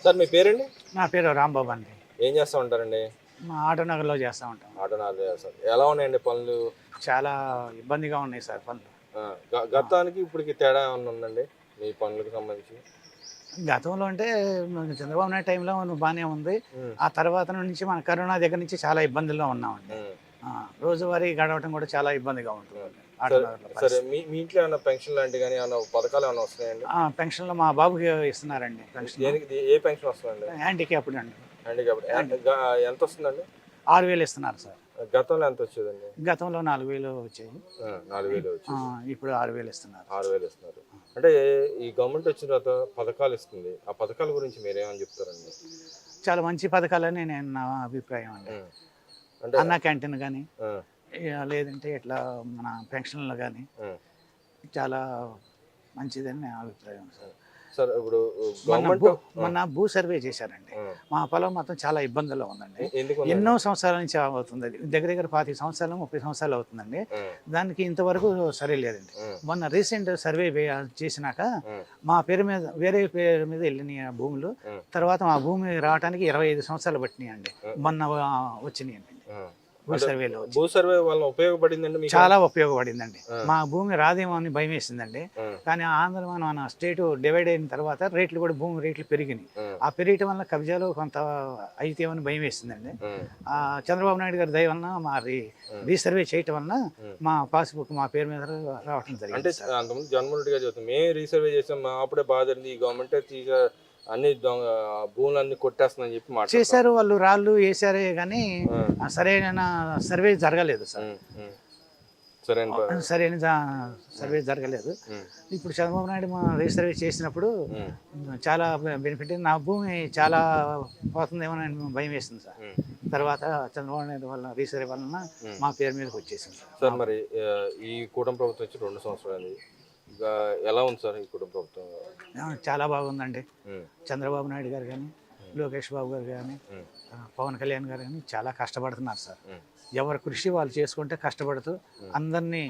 Sir మీ పేరండి? నా పేరు రాంబాబు అండి. ఏం చేస్తూ ఉంటారండి? మా ఆటోనగర్లో చేస్తూ ఉంటాం. ఆటోనాలు చేస్తారు. ఎలా ఉన్నాయండి పనులు? చాలా ఇబ్బందిగా ఉన్నాయి సార్ పనులు. గతానికి ఇప్పటికి తేడా ఏమన్నా ఉందండి మీ పనులకు సంబంధించి? గతంలో అంటే చంద్రబాబు నాయుడు టైంలో బాగానే ఉంది. ఆ తర్వాత నుంచి మన కరోనా దగ్గర నుంచి చాలా ఇబ్బందుల్లో ఉన్నామండి. రోజువారీ గడవటం కూడా చాలా ఇబ్బందిగా ఉంటుంది ఆటోనగర్లో. సరే, మీ ఇంట్లో ఏమైనా పెన్షన్ లాంటివి కానీ ఏమైనా పథకాలు ఏమైనా వస్తున్నాయండి? పెన్షన్లో మా బాబుకి ఇస్తున్నారండి. పెన్షన్ ఏ పెన్షన్ వస్తుందండి? హ్యాండిక్యాప్డ్ అండి. హ్యాండిక్యాప్డ్ ఎంత వస్తుందండి? 6,000 ఇస్తున్నారు సార్. గతంలో ఎంత వచ్చేదండి? గతంలో 4,000 వచ్చాయి. 4,000 వచ్చేది. ఇప్పుడు 6,000 ఇస్తున్నారు. 6,000 ఇస్తున్నారు. అంటే ఈ గవర్నమెంట్ వచ్చిన తర్వాత పథకాలు ఇస్తుంది. ఆ పథకాల గురించి మీరేమని చెప్తారండి? చాలా మంచి పథకాలని నేను నా అభిప్రాయం అండి. అంటే అన్న క్యాంటీన్ కానీ లేదంటే ఇట్లా మన పెన్షన్లు కానీ చాలా మంచిదని నా అభిప్రాయం సార్. సార్ ఇప్పుడు మొన్న భూ సర్వే చేశారండి. మా పొలం మొత్తం చాలా ఇబ్బందుల్లో ఉందండి. ఎన్నో సంవత్సరాల నుంచి అవుతుంది. అది దగ్గర దగ్గర 25 సంవత్సరాలు 30 సంవత్సరాలు అవుతుందండి. దానికి ఇంతవరకు సరే లేదండి. మొన్న రీసెంట్ సర్వే చేసినాక మా పేరు మీద వేరే పేరు మీద వెళ్ళినాయి భూములు. తర్వాత మా భూమి రావడానికి 25 సంవత్సరాలు పట్టినాయండి. మొన్న వచ్చినాయండి భూ సర్వే వల్ల ఉపయోగపడిందండి. చాలా ఉపయోగపడిందండి. మా భూమి రాదేమో అని భయం వేసిందండి. కానీ ఆంధ్ర మన స్టేట్ డివైడ్ అయిన తర్వాత రేట్లు కూడా భూమి రేట్లు పెరిగినాయి. ఆ పెరగటం వల్ల కబ్జాలు కొంత అయితేమని భయం వేసిందండి. చంద్రబాబు నాయుడు గారి దయ వలన మా రీసర్వే చేయటం వలన మా పాస్బుక్ మా పేరు మీద రావటం జరిగింది. అంటే అంతకుముందు జగన్మోహన్ రెడ్డి గారు చెప్తాం మేము రీసర్వే చేసాం, అప్పుడే బాధ జరిగింది, ఈ గవర్నమెంట్ అన్ని భూములన్నీ కొట్టేస్తుందని చెప్పి చేశారు. వాళ్ళు రాళ్ళు వేసారే కానీ సరైన సర్వే జరగలేదు సార్. సరైన సర్వే జరగలేదు. ఇప్పుడు చంద్రబాబు నాయుడు మా రీసర్వే చేసినప్పుడు చాలా బెనిఫిట్. నా భూమి చాలా పోతుందేమో అని భయం వేసింది సార్. తర్వాత చంద్రబాబు నాయుడు వల్ల రీసర్వే వలన మా పేరు మీదకి వచ్చేసింది సార్. మరి ఈ కూటమి ప్రభుత్వం వచ్చి 2 సంవత్సరాలు ఎలా ఉంది సార్ ఈ కుటుంబ ప్రభుత్వం? చాలా బాగుందండి. చంద్రబాబు నాయుడు గారు కానీ లోకేష్ బాబు గారు కానీ పవన్ కళ్యాణ్ గారు కానీ చాలా కష్టపడుతున్నారు సార్. ఎవరి కృషి వాళ్ళు చేసుకుంటే కష్టపడుతూ అందరినీ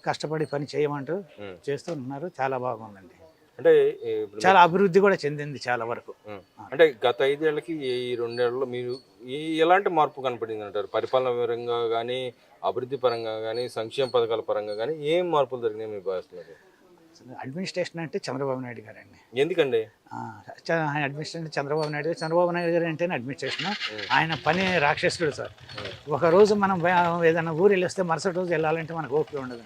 కష్టపడి పని చేయమంటూ చేస్తూ ఉన్నారు. చాలా బాగుందండి. అంటే చాలా అభివృద్ధి కూడా చెందింది చాలా వరకు. అంటే గత 5 ఏళ్ళకి ఈ 2 ఏళ్లలో మీరు ఎలాంటి మార్పు కనపడింది అంటారు? పరిపాలన పరంగా కానీ అభివృద్ధి పరంగా కానీ సంక్షేమ పథకాల పరంగా కానీ ఏం మార్పులు జరిగినాయి మీ భావిస్తున్నారు? అడ్మినిస్ట్రేషన్ అంటే చంద్రబాబు నాయుడు గారు అండి. ఎందుకండి అడ్మినిస్ట్రేషన్ చంద్రబాబు నాయుడు గారు అంటేనే అడ్మినిస్ట్రేషన్. ఆయన పని రాక్షసుడు సార్. ఒకరోజు మనం ఏదైనా ఊరు వెళ్ళొస్తే మరుసటి రోజు వెళ్ళాలంటే మనకు ఓపిక ఉండదు.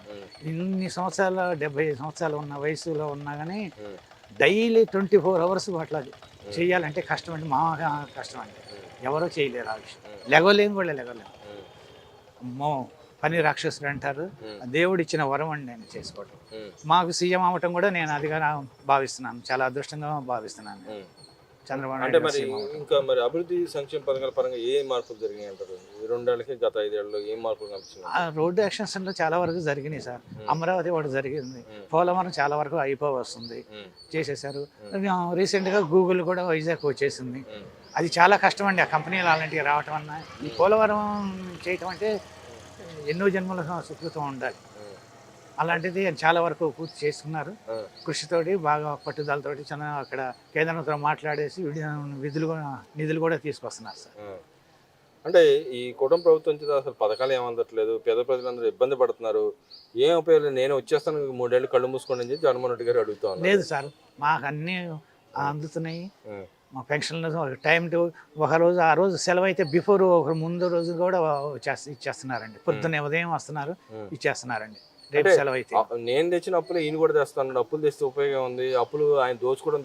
ఇన్ని సంవత్సరాలు 75 సంవత్సరాలు ఉన్న వయసులో ఉన్నా కానీ డైలీ 24 అవర్స్ అట్లా చేయాలంటే కష్టం అండి. మా కష్టం అండి. ఎవరో చేయలేరు ఆ విషయం. లెగలేము కూడా లెగలేము. అమ్మో పని రాక్షసుడు అంటారు. దేవుడు ఇచ్చిన వరం అండి నేను చేసుకోవటం. మాకు సీఎం అవ్వటం కూడా నేను అదిగా భావిస్తున్నాను. చాలా అదృష్టంగా భావిస్తున్నాను. చంద్రబాబు అంటే మరి ఇంకా మరి అభివృద్ధి సంక్షేమ పథకాల పరంగా ఏ మార్పులు జరిగినాయి అంటారు? 2 ఏళ్ళకి గత 5 ఏళ్ళలో ఏం మార్పులు కనిపిస్తున్నాయి? రోడ్డు యాక్షన్స్లో చాలా వరకు జరిగినాయి సార్. అమరావతి ఒకటి జరిగింది. పోలవరం చాలా వరకు అయిపోవస్తుంది, చేసేసారు. రీసెంట్గా గూగుల్ కూడా వైజాగ్ వచ్చేసింది. అది చాలా కష్టం అండి. ఆ కంపెనీలు అలాంటివి రావటం అన్న. ఈ పోలవరం చేయటం అంటే ఎన్నో జన్మల సుకృతం ఉండాలి. అలాంటిది చాలా వరకు పూర్తి చేస్తున్నారు. కృషితోటి బాగా పట్టుదలతోటి అక్కడ కేంద్రంతో మాట్లాడేసి నిధులు కూడా తీసుకొస్తున్నారు సార్. అంటే ఈ కుటుంబ ప్రభుత్వం అసలు పథకాలు ఏమందట్లేదు, పేద ప్రజలందరూ ఇబ్బంది పడుతున్నారు, ఏం ఉపయోగం? నేను వచ్చేస్తాను 3 ఏళ్ళు కళ్ళు మూసుకోండి అని చెప్పి జగన్మోహన్ రెడ్డి గారు అడుగుతాను. లేదు సార్, మాకు అన్నీ అందుతున్నాయి. మా పెన్షన్లు టైం టు ఒక రోజు ఆ రోజు సెలవు అయితే బిఫోర్ ఒక ముందు రోజు కూడా ఇచ్చేస్తున్నారండి. పొద్దున్నే ఉదయం వస్తున్నారు, ఇచ్చేస్తున్నారండి. రేపు సెలవు అయితే నేను తెచ్చిన అప్పులు ఈయన కూడా తెస్తాను. అప్పులు తెస్తే ఉపయోగం ఉంది, అప్పులు ఆయన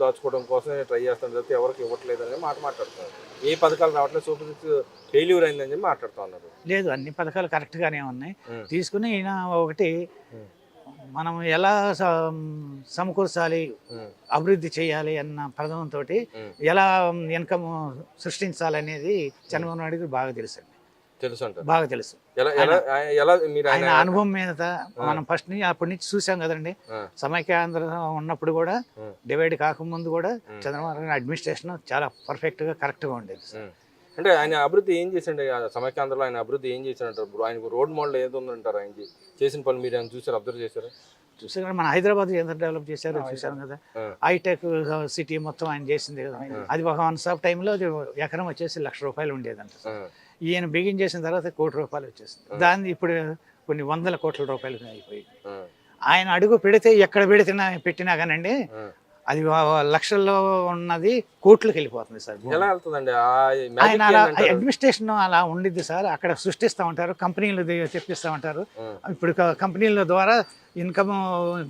దాచుకోవడం కోసం ట్రై చేస్తాను తప్పితే ఎవరికి ఇవ్వట్లేదు అని మాట్లాడుతున్నారు. ఏ పథకాలు రావట్లేదు, సూపర్ 6 ఫెయిల్యూర్ అయిందని చెప్పి మాట్లాడుతూ ఉన్నారు. లేదు, అన్ని పథకాలు కరెక్ట్గానే ఉన్నాయి. తీసుకుని ఈయన ఒకటి మనం ఎలా సమకూర్చాలి, అభివృద్ధి చేయాలి అన్న ప్రథమంతో ఎలా ఇన్కమ్ సృష్టించాలనేది చంద్రబాబు నాయుడుకి బాగా తెలుసు. బాగా తెలుసు. ఆయన అనుభవం మీద మనం ఫస్ట్ నుంచి అప్పటి నుంచి చూసాం కదండి. సమైక్యాంధ్ర ఉన్నప్పుడు కూడా డివైడ్ కాకముందు కూడా చంద్రబాబు నాయుడు అడ్మినిస్ట్రేషన్ చాలా పర్ఫెక్ట్గా కరెక్ట్గా ఉండేది. అంటే ఆయన అభివృద్ధి ఏం చేసిండే? సమైక్యాంధ్రలో ఆయన అభివృద్ధి ఏం చేసినట్టు? ఆయనకు రోడ్ మోడల్ ఏది ఉందంటారు? ఆయన చేసిన పని మీరు ఆయన చూసారు, అబ్జర్వ్ చేశారు? చూసారు మన హైదరాబాద్ ఎంత డెవలప్ చేశారో చూసాం కదా. హైటెక్ సిటీ మొత్తం ఆయన చేసింది కదా. అది ఒక వన్స్ ఆఫ్ టైంలో ఎకరం వచ్చేసి ₹1,00,000 ఉండేదంట. ఈయన బిగిన్ చేసిన తర్వాత ₹1,00,00,000 వచ్చేసింది. దాన్ని ఇప్పుడు కొన్ని వందల కోట్ల రూపాయలు అయిపోయి. ఆయన అడుగు పెడితే ఎక్కడ పెట్టినా కానండి అది లక్షల్లో ఉన్నది కోట్లకు వెళ్ళిపోతుంది సార్. ఎలా వెళ్తుందండి ఆయన అలా అడ్మినిస్ట్రేషన్ అలా ఉండిద్ది సార్. అక్కడ సృష్టిస్తూ ఉంటారు, కంపెనీలు తెప్పిస్తూ ఉంటారు. ఇప్పుడు కంపెనీల ద్వారా ఇన్కమ్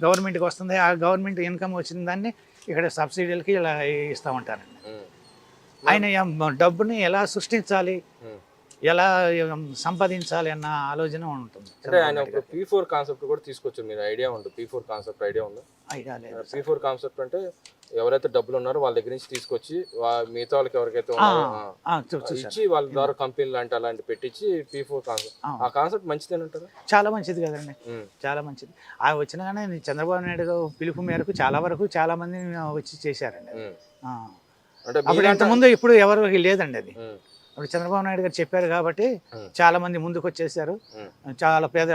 గవర్నమెంట్కి వస్తుంది. ఆ గవర్నమెంట్ ఇన్కమ్ వచ్చిన దాన్ని ఇక్కడ సబ్సిడీలకి ఇలా ఇస్తూ ఉంటారండి. ఆయన డబ్బుని ఎలా సృష్టించాలి, ఎలా సంపాదించాలి అన్న ఆలోచన ఉంటుంది. అంటే ఆయన P4 కాన్సెప్ట్ కూడా తీసుకొచ్చారు. మీరు ఐడియా ఉంది P4 కాన్సెప్ట్ ఐడియా ఉందా? ఐడియా లేదు. P4 కాన్సెప్ట్ అంటే ఎవరైతే డబ్బులు ఉన్నారో వాళ్ళ దగ్గర నుంచి తీసుకొచ్చి మిగతా వాళ్ళకి ఎవరికైతే ఉన్నారో ఇచ్చి వాళ్ళ ద్వారా కంపెనీలు అలాంటి పెట్టించి P4 కాన్సెప్ట్. ఆ కాన్సెప్ట్ మంచిదేనంటారా? చాలా మంచిది కదండి, చాలా మంచిది. ఆ వచ్చిన కానీ చంద్రబాబు నాయుడు పిలుపు మేరకు చాలా మంది వచ్చి చేశారండి. అంటే అప్పుడు ఇంతకుముందు ఇప్పుడు ఎవరికి లేదండి అది. ఇప్పుడు చంద్రబాబు నాయుడు గారు చెప్పారు కాబట్టి చాలా మంది ముందుకు వచ్చేసారు. చాలా పేద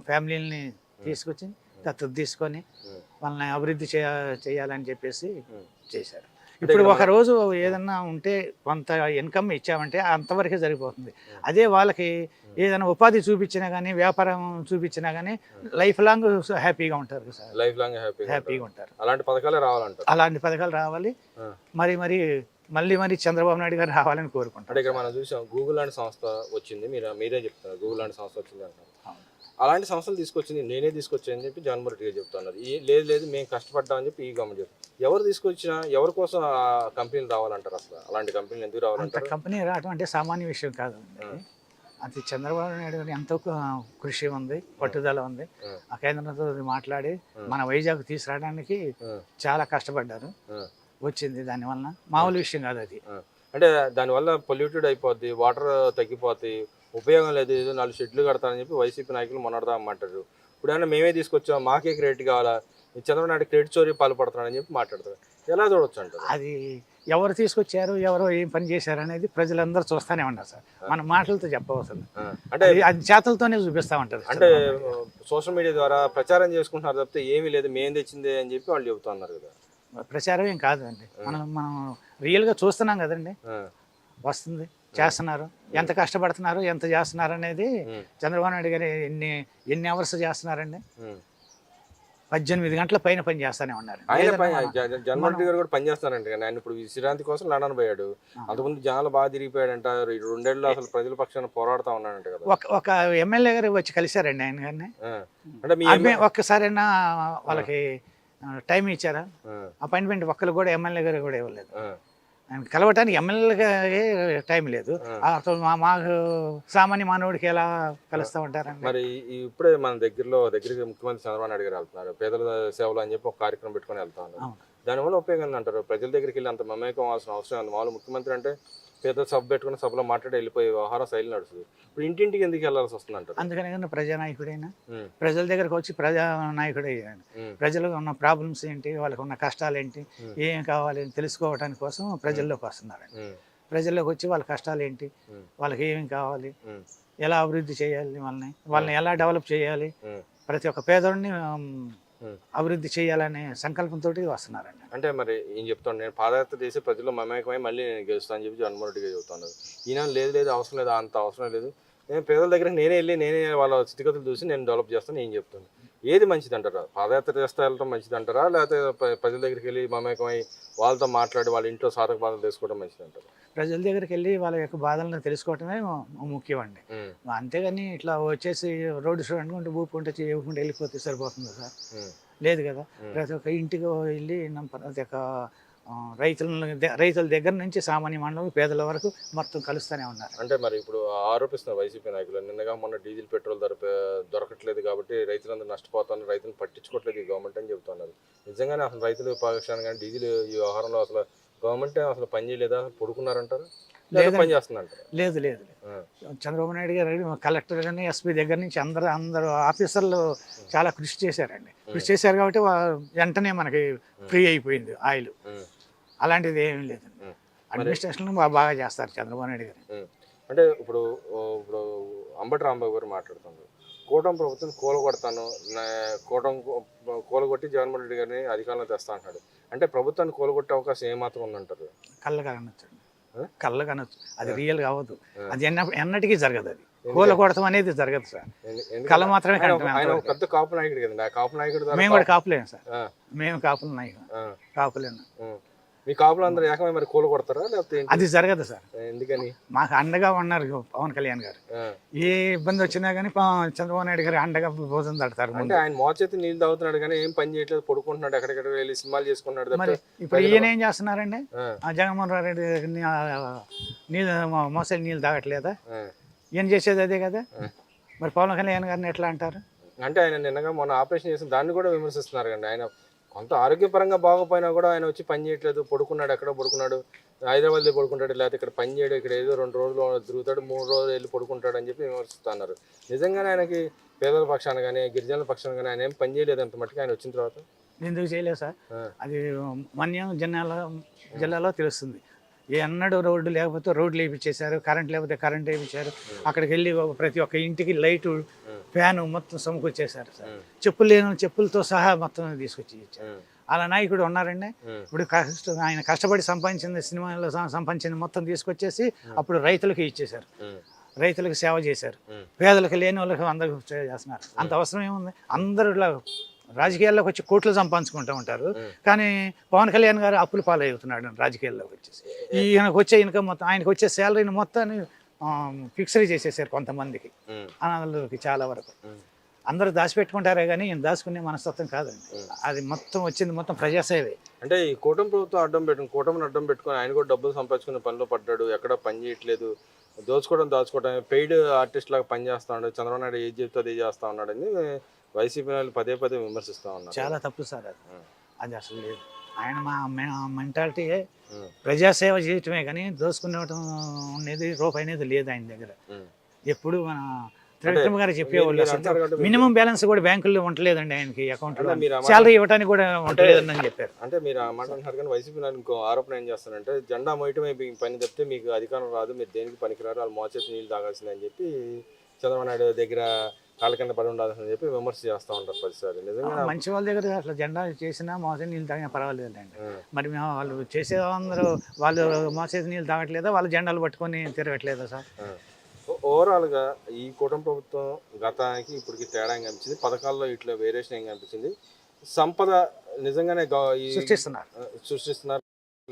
ఫ్యామిలీని తీసుకొచ్చి దత్తత తీసుకొని వాళ్ళని అభివృద్ధి చేయాలని చెప్పేసి చేశారు. ఇప్పుడు ఒక రోజు ఏదన్నా ఉంటే కొంత ఇన్కమ్ ఇచ్చామంటే అంతవరకే సరిపోతుంది. అదే వాళ్ళకి ఏదైనా ఉపాధి చూపించినా కానీ, వ్యాపారం చూపించినా కానీ లైఫ్ లాంగ్ హ్యాపీగా ఉంటారు సార్. లైఫ్ లాంగ్ హ్యాపీగా ఉంటారు. అలాంటి పథకాలే రావాలంటారు. అలాంటి పథకాలు రావాలి. మళ్ళీ చంద్రబాబు నాయుడు గారు రావాలని కోరుకుంటారు. అంటే ఇక్కడ మనం చూసాం గూగుల్ లాంటి సంస్థ వచ్చింది. మీరే చెప్తున్నారు గూగుల్ లాంటి సంస్థ వచ్చింది అంటారు. అలాంటి సంస్థలు తీసుకొచ్చింది నేనే తీసుకొచ్చానని చెప్పి జగన్మోహన్ రెడ్డి గారు చెప్తున్నారు. లేదు మేము కష్టపడ్డామని చెప్పి ఈ గవర్నమెంట్ చెప్తారు. ఎవరు తీసుకొచ్చినా ఎవరి కోసం ఆ కంపెనీలు రావాలంటారు? అసలు అలాంటి కంపెనీలు ఎందుకు రావాలంటారు? కంపెనీ రావడం అంటే సామాన్య విషయం కాదు. అది చంద్రబాబు నాయుడు గారు ఎంతో కృషి ఉంది, పట్టుదల ఉంది. ఆ కేంద్రంతో మాట్లాడి మన వైజాగ్ తీసుకురావడానికి చాలా కష్టపడ్డారు. వచ్చింది దానివల్ల మామూలు విషయం కాదు అది. అంటే దానివల్ల పొల్యూటెడ్ అయిపోద్ది, వాటర్ తగ్గిపోతాయి, ఉపయోగం లేదు. ఏదో 4 షెడ్లు కడతారని చెప్పి వైసీపీ నాయకులు మొన్నడదామంటారు. ఇప్పుడు ఏమన్నా మేమే తీసుకొచ్చాం, మాకే క్రెడిట్ కావాలా, చంద్రబాబు నాయుడు క్రెడిట్ చోరీ పాల్పడుతున్నాడని చెప్పి మాట్లాడతారు. ఎలా చూడొచ్చు అంటారు? అది ఎవరు తీసుకొచ్చారు, ఎవరో ఏం పని చేశారు అనేది ప్రజలందరూ చూస్తూనే ఉన్నారు సార్. మన మాటలతో చెప్పవసరం. అంటే అది చేతలతోనే చూపిస్తా ఉంటారు. అంటే సోషల్ మీడియా ద్వారా ప్రచారం చేసుకుంటున్నారు తప్పితే ఏమీ లేదు, మేము తెచ్చిందే అని చెప్పి వాళ్ళు చెబుతున్నారు కదా. ప్రచారం ఏం కాదండి, మనం రియల్గా చూస్తున్నాం కదండి. వస్తుంది, చేస్తున్నారు, ఎంత కష్టపడుతున్నారు, ఎంత చేస్తున్నారు అనేది. చంద్రబాబు నాయుడు గారు ఎన్ని అవర్స్ చేస్తున్నారండి? 18 గంటల పైన పని చేస్తానే ఉన్నారు. జగన్మోహన్ రెడ్డి గారు కూడా పని చేస్తారంట. ఆయన ఇప్పుడు విశ్రాంతి కోసం లండన్ పోయాడు. అంతకుముందు జనాలు బాగా తిరిగిపోయాడంట. 2 ఏళ్ళు అసలు ప్రజల పక్షాన పోరాడుతూ ఉన్నాడంట కదా. ఒక ఎమ్మెల్యే గారు వచ్చి కలిశారండి ఆయన గారిని. అంటే ఒక్కసారినా వాళ్ళకి టైం ఇచ్చారా? అపాయింట్మెంట్ ఒక్కరు కూడా ఎమ్మెల్యే గారు కూడా ఇవ్వలేదు. ఆయన కలవటానికి ఎమ్మెల్యేగా టైం లేదు. మాకు సామాన్య మానవుడికి ఎలా కలుస్తూ ఉంటారండి? మరి ఇప్పుడే మన దగ్గరికి ముఖ్యమంత్రి చంద్రబాబు నాయుడు గారు వెళ్తున్నారు. పేదల సేవలు అని చెప్పి ఒక కార్యక్రమం పెట్టుకుని వెళ్తా ఉన్నారు. దానివల్ల ఉపయోగం అంటారు? ప్రజల దగ్గరికి వెళ్ళి అంత మమేకం అవ్వాల్సిన అవసరం ఉంది. మామూలు ముఖ్యమంత్రి అంటే పేద సభ పెట్టుకుని సభలో మాట్లాడి వెళ్ళిపోయి వ్యవహారం శైలి నడుస్తుంది. ఇప్పుడు ఇంటింటికి ఎందుకు వెళ్ళాల్సి వస్తుంది అంటారు? అందుకని ప్రజానాయకుడైనా ప్రజల దగ్గరకు వచ్చి ప్రజానాయకుడే. ప్రజలకు ఉన్న ప్రాబ్లమ్స్ ఏంటి, వాళ్ళకు ఉన్న కష్టాలు ఏంటి, ఏం కావాలి అని తెలుసుకోవడానికి కోసం ప్రజల్లోకి వస్తున్నారండి. ప్రజల్లోకి వచ్చి వాళ్ళ కష్టాలు ఏంటి, వాళ్ళకి ఏమేమి కావాలి, ఎలా అభివృద్ధి చేయాలి, వాళ్ళని ఎలా డెవలప్ చేయాలి, ప్రతి ఒక్క పేదోడిని అభివృద్ధి చేయాలనే సంకల్పంతో వస్తున్నారండి. అంటే మరి ఏం చెప్తాను, నేను పాదయాత్ర చేసి ప్రజల్లో మమేకమై మళ్ళీ నేను గెలుస్తాను అని చెప్పి జగన్మోహన్ రెడ్డి గారు చెబుతున్నారు. ఈయన లేదు అవసరం లేదు, అంత అవసరం లేదు, నేను పేదల దగ్గర నేనే వాళ్ళ స్థితిగతులు చూసి నేను డెవలప్ చేస్తాను ఏం చెప్తాను. ఏది మంచిది అంటారా? పాదయాత్ర చేస్తే వెళ్ళడం మంచిది అంటారా, లేకపోతే ప్రజల దగ్గరికి వెళ్ళి మమేకమై వాళ్ళతో మాట్లాడి వాళ్ళ ఇంట్లో సాధక బాధలు తెలుసుకోవడం మంచిది అంటారా? ప్రజల దగ్గరికి వెళ్ళి వాళ్ళ యొక్క బాధలను తెలుసుకోవటమే ముఖ్యం అండి. అంతేగాని ఇట్లా వచ్చేసి రోడ్డు షో అనుకుంటే ఊపుకుంటే చేయకుండా వెళ్ళిపోతే సరిపోతుంది సార్? లేదు కదా. ప్రతి ఒక్క ఇంటికి వెళ్ళి ప్రతి ఒక్క రైతుల దగ్గర నుంచి సామాన్య మానవులు పేదల వరకు మొత్తం కలుస్తూనే ఉన్నారు. అంటే మరి ఇప్పుడు ఆరోపిస్తున్నారు వైసీపీ నాయకులు, నిన్నగా మొన్న డీజిల్ పెట్రోల్ ధర దొరకట్లేదు కాబట్టి రైతులందరూ నష్టపోతారు, రైతులను పట్టించుకోవట్లేదు ఈ గవర్నమెంట్ అని చెబుతున్నారు. నిజంగానే అసలు రైతుల పక్షాన్ని కానీ డీజిల్ ఈ వ్యవహారంలో అసలు గవర్నమెంట్ అసలు పని చేయలేదా, పడుకున్నారంటారు? పని చేస్తుందంటారు? లేదు. చంద్రబాబు నాయుడు గారు కలెక్టర్ కానీ ఎస్పీ దగ్గర నుంచి అందరూ ఆఫీసర్లు చాలా కృషి చేశారండి. కృషి చేశారు కాబట్టి వెంటనే మనకి ఫ్రీ అయిపోయింది ఆయిల్. అలాంటిది ఏమీ లేదండి. అడ్మినిస్ట్రేషన్ బాగా చేస్తారు చంద్రబాబు నాయుడు గారు. అంటే ఇప్పుడు అంబటి రాంబాబు గారు మాట్లాడుతున్నారు, కూటమి ప్రభుత్వం కూలగొడతాను, కూలగొట్టి జగన్మోహన్ రెడ్డి గారిని అధికారంలో తెస్తా అంటాడు. అంటే ప్రభుత్వాన్ని కూలగొట్టే అవకాశం ఏమాత్రం ఉందంటారు? కళ్ళగా అనొచ్చు, కళ్ళగా అనొచ్చు. అది రియల్ కావద్దు, అది ఎన్నటికీ జరగదు. అది కూలగొడతాం అనేది జరగదు సార్, కళ మాత్రమే. ఆయన ఒక పెద్ద కాపు నాయకుడు కదండి. ఆ కాపు నాయకుడు మేము కూడా కాపులేము సార్, మేము కాపులు నాయకులు, కాపులేను. మీ కాపులు అందరూ ఏకమై మరి కూలగొడతారా లేకపోతే అది జరగదు సార్. ఎందుకని? మాకు అండగా ఉన్నారు పవన్ కళ్యాణ్ గారు. ఏ ఇబ్బంది వచ్చినా కానీ చంద్రబాబు నాయుడు గారు అండగా భోజనం తడతారు. అంటే ఆయన మోచేతి నీళ్ళు తాగుతున్నాడు కానీ ఏం పని చేయట్లేదు, పడుకుంటున్నాడు, ఎక్కడెక్కడ వెళ్ళి సినిమాలు చేసుకున్నాడు. మరి ఇప్పుడు ఈయన ఏం చేస్తున్నారండి? జగన్మోహన్ రెడ్డి నీళ్ళు మోసాలు నీళ్ళు తాగట్లేదా? ఈయన చేసేది అదే కదా. మరి పవన్ కళ్యాణ్ గారిని ఎట్లా అంటారు? అంటే ఆయన నిన్నగా మొన్న ఆపరేషన్ చేసిన దాన్ని కూడా విమర్శిస్తున్నారు కండి. ఆయన కొంత ఆరోగ్యపరంగా బాగోపోయినా కూడా ఆయన వచ్చి పని చేయట్లేదు, పడుకున్నాడు, ఎక్కడో పడుకున్నాడు, హైదరాబాద్లో పడుకుంటాడు, లేకపోతే ఇక్కడ పని చేయడు, ఇక్కడ ఏదో 2 రోజులు తిరుగుతాడు, 3 రోజులు వెళ్ళి పడుకుంటాడు అని చెప్పి విమర్శిస్తున్నారు. నిజంగానే ఆయనకి పేదల పక్షాన కానీ గిరిజనుల పక్షాన కానీ ఆయన ఏం పని చేయలేదు అంత మట్టుకు ఆయన వచ్చిన తర్వాత. ఎందుకు చేయలేదు సార్? అది మన్యం జిల్లాలో తెలుస్తుంది. ఎన్నడూ రోడ్డు లేకపోతే రోడ్లు వేయించేశారు, కరెంట్ లేకపోతే కరెంట్ వేయించారు. అక్కడికి వెళ్ళి ప్రతి ఒక్క ఇంటికి లైటు, ఫ్యాను మొత్తం సమకూర్చేశారు సార్. చెప్పులు లేని చెప్పులతో సహా మొత్తం తీసుకొచ్చి ఇచ్చారు. అలా నాయకుడు ఉన్నారండి. ఇప్పుడు ఆయన కష్టపడి సంపాదించింది, సినిమాలో సంపాదించింది మొత్తం తీసుకొచ్చేసి అప్పుడు రైతులకు ఇచ్చేశారు, రైతులకు సేవ చేశారు, పేదలకు లేని వాళ్ళకి అందరికి సేవ చేస్తున్నారు. అంత అవసరం ఏముంది? అందరూ రాజకీయాల్లోకి వచ్చి కోట్లు సంపాదించుకుంటూ ఉంటారు, కానీ పవన్ కళ్యాణ్ గారు అప్పులు పాలవుతున్నాడు రాజకీయాల్లోకి వచ్చేసి. ఈయనకు వచ్చే ఇన్కమ్ మొత్తం, ఆయనకు వచ్చే శాలరీని మొత్తాన్ని ఫిక్స్డ్ చేసేసారు కొంతమందికి, అనాథులకి చాలా వరకు. అందరూ దాచిపెట్టుకుంటారే కానీ ఈయన దాచుకునే మనస్తత్వం కాదండి. అది మొత్తం వచ్చింది మొత్తం ప్రజాసేవే. అంటే ఈ కూటమి ప్రభుత్వం కూటమిని అడ్డం పెట్టుకుని ఆయన కూడా డబ్బులు సంపాదించుకునే పనిలో పడ్డాడు, ఎక్కడ పని చేయట్లేదు, దాచుకోవడం పెయిడ్ ఆర్టిస్ట్ లాగా పని చేస్తా ఉన్నాడు, చంద్రబాబు నాయుడు ఏది చెప్తే అదే చేస్తా ఉన్నాడని వైసీపీ వాళ్ళు పదే విమర్శిస్తా ఉన్నారు. చాలా తప్పు సార్ అది అసలు లేదు. ఆయన మా మెంటాలిటీ ప్రజాసేవ చేయటమే కానీ దోసుకునేటం అనేది రూపాయి అనేది లేదు ఆయన దగ్గర. ఎప్పుడు మన త్రివిక్రమ్ గారు చెప్పేవాళ్ళు మినిమం బ్యాలెన్స్ కూడా బ్యాంకుల్లో ఉండలేదండి ఆయనకి, అకౌంట్లో శాలరీ ఇవ్వడానికి కూడా ఉండలేదని అని చెప్పారు. అంటే మీరు ఆ మాట అంటున్నారు కానీ వైసీపీ నాయకులు ఇంకో ఆరోపణ ఏం చేస్తారంటే జెండా మోయటమే పని తప్పితే మీకు అధికారం రాదు, మీరు దేనికి పనికిరారు, వాళ్ళు మోచేతి నీళ్ళు తాగాల్సిందని చెప్పి చంద్రబాబు నాయుడు దగ్గర కాళ్ళ కింద పడి ఉండాల్సిందని చెప్పి విమర్శ చేస్తూ ఉంటారు ప్రతిసారి. నిజంగా మంచి వాళ్ళ దగ్గర అట్లా జెండా చేసినా మోసేది నీళ్ళు తాగినా పర్వాలేదండి. మరి వాళ్ళు చేసేందరూ వాళ్ళు మోసేది నీళ్ళు తాగట్లేదా, వాళ్ళు జెండాలు పట్టుకొని తిరగట్లేదా సార్? ఓవరాల్గా ఈ కూటమి ప్రభుత్వం గతానికి ఇప్పటికి తేడా ఏం కనిపించింది? పథకాల్లో ఇట్లా వేరియేషన్ ఏం కనిపించింది? సంపద నిజంగానే సృష్టిస్తున్నారు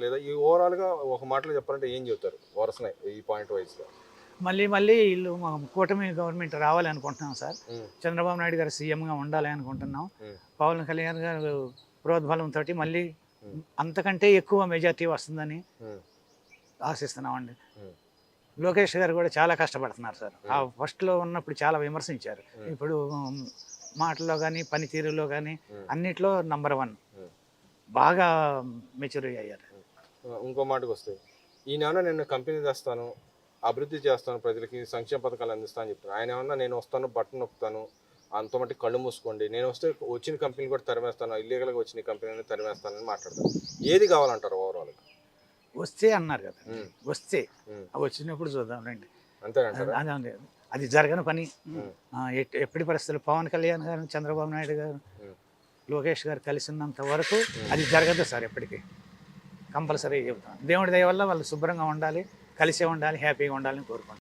లేదా? ఈ ఓవరాల్గా ఒక మాటలో చెప్పాలంటే ఏం చెబుతారు వరుసనే ఈ పాయింట్ వైజ్గా? మళ్ళీ వీళ్ళు కూటమి గవర్నమెంట్ రావాలి అనుకుంటున్నాం సార్. చంద్రబాబు నాయుడు గారు సీఎంగా ఉండాలి అనుకుంటున్నాం. పవన్ కళ్యాణ్ గారు ప్రోద్బలంతో మళ్ళీ అంతకంటే ఎక్కువ మెజార్టీ వస్తుందని ఆశిస్తున్నామండి. లోకేష్ గారు కూడా చాలా కష్టపడుతున్నారు సార్. ఆ ఫస్ట్లో ఉన్నప్పుడు చాలా విమర్శించారు, ఇప్పుడు మాటల్లో కానీ పనితీరులో కానీ అన్నిట్లో నంబర్ 1 బాగా మెచ్యూర్ అయ్యారు. ఇంకో మాటకు వస్తే ఈయన నేను కంపెనీ తెస్తాను, అభివృద్ధి చేస్తాను, ప్రజలకి సంక్షేమ పథకాలు అందిస్తాను అని చెప్తాను. ఆయన ఏమన్నా నేను వస్తాను, బట్టన్ నొక్కుతాను, అంత మట్టి కళ్ళు మూసుకోండి, నేను వస్తే వచ్చిన కంపెనీ కూడా తరిమేస్తాను, ఇల్లీగల్గా వచ్చిన కంపెనీని తరిమేస్తానని మాట్లాడతాను. ఏది కావాలంటారు ఓవరాల్గా? వస్తే అన్నారు కదా, వస్తే వచ్చినప్పుడు చూద్దాం రండి, అంతేనంటారు. అది జరగని పని. ఎప్పటి పరిస్థితులు పవన్ కళ్యాణ్ గారు, చంద్రబాబు నాయుడు గారు, లోకేష్ గారు కలిసి ఉన్నంత వరకు అది జరగదు సార్. ఎప్పటికీ కంపల్సరీ చెబుతాం. దేవుడి దయ వల్ల వాళ్ళు శుభ్రంగా ఉండాలి, కలిసే ఉండాలి, హ్యాపీగా ఉండాలని కోరుకుంటాం.